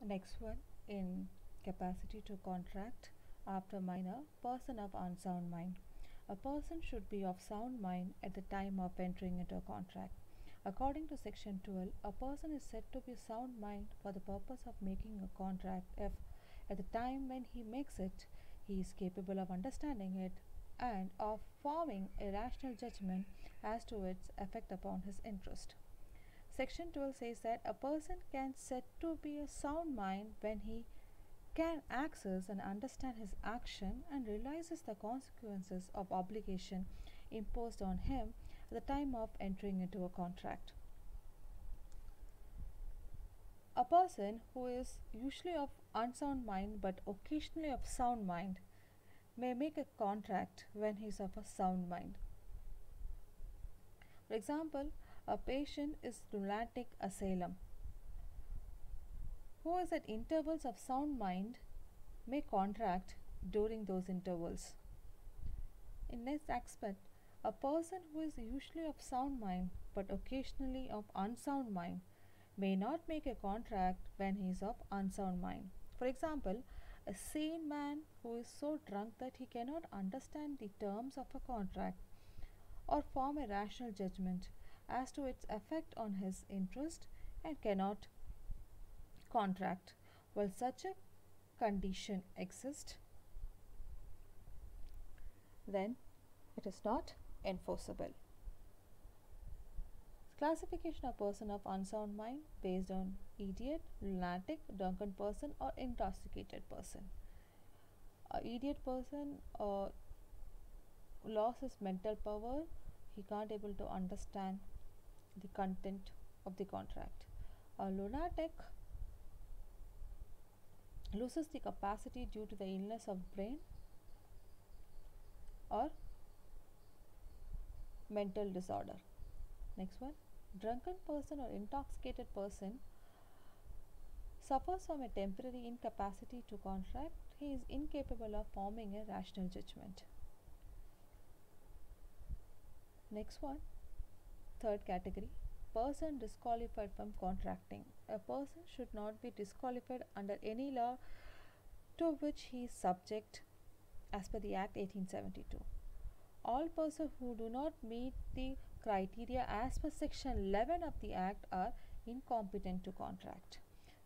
Next one, in capacity to contract after minor, person of unsound mind. A person should be of sound mind at the time of entering into a contract. According to section 12, a person is said to be sound mind for the purpose of making a contract if at the time when he makes it he is capable of understanding it and of forming a rational judgment as to its effect upon his interest. Section 12 says that a person can said to be a sound mind when he can access and understand his action and realizes the consequences of obligation imposed on him at the time of entering into a contract. A person who is usually of unsound mind but occasionally of sound mind may make a contract when he is of a sound mind. For example, a patient is lunatic asylum who is at intervals of sound mind may contract during those intervals. In next aspect, a person who is usually of sound mind but occasionally of unsound mind may not make a contract when he is of unsound mind. For example, a sane man who is so drunk that he cannot understand the terms of a contract or form a rational judgment as to its effect on his interest and cannot contract. While such a condition exists, then it is not enforceable. Classification of person of unsound mind based on idiot, lunatic, drunken person or intoxicated person. A idiot person lost his mental power, he can't able to understand the content of the contract. A lunatic loses the capacity due to the illness of brain or mental disorder. Next one, drunken person or intoxicated person suffers from a temporary incapacity to contract. He is incapable of forming a rational judgment. Next one, third category, person disqualified from contracting. A person should not be disqualified under any law to which he is subject as per the Act 1872. All persons who do not meet the criteria as per section 11 of the Act are incompetent to contract.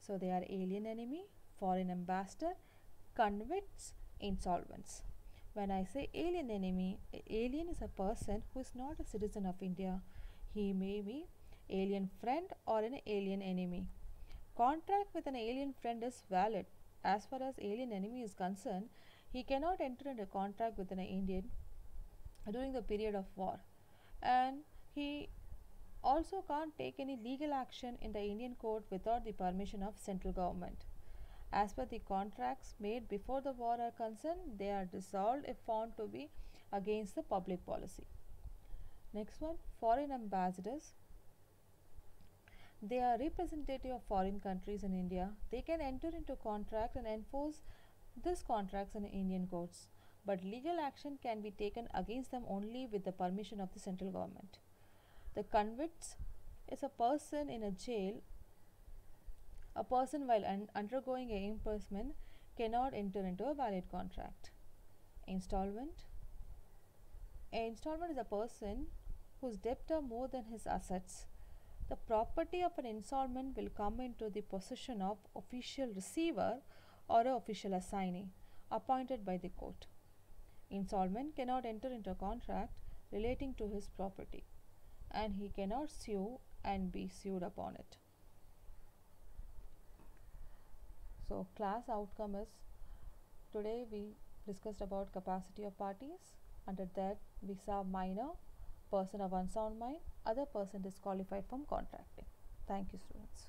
So they are alien enemy, foreign ambassador, convicts, insolvents. When I say alien enemy, alien is a person who is not a citizen of India. He may be alien friend or an alien enemy. Contract with an alien friend is valid. As far as alien enemy is concerned, he cannot enter into contract with an Indian during the period of war, and he also can't take any legal action in the Indian court without the permission of central government. As per the contracts made before the war are concerned, they are dissolved if found to be against the public policy. Next one, foreign ambassadors. They are representative of foreign countries in India. They can enter into contract and enforce these contracts in Indian courts, but legal action can be taken against them only with the permission of the central government. The convicts is a person in a jail. A person while undergoing a imprisonment cannot enter into a valid contract. Installment. An installment is a person whose debts are more than his assets. The property of an installment will come into the possession of official receiver or an official assignee appointed by the court. Installment cannot enter into a contract relating to his property, and he cannot sue and be sued upon it. So class outcome is, today we discussed about capacity of parties. Under that we saw minor, person of unsound mind, other person disqualified from contracting. Thank you, students.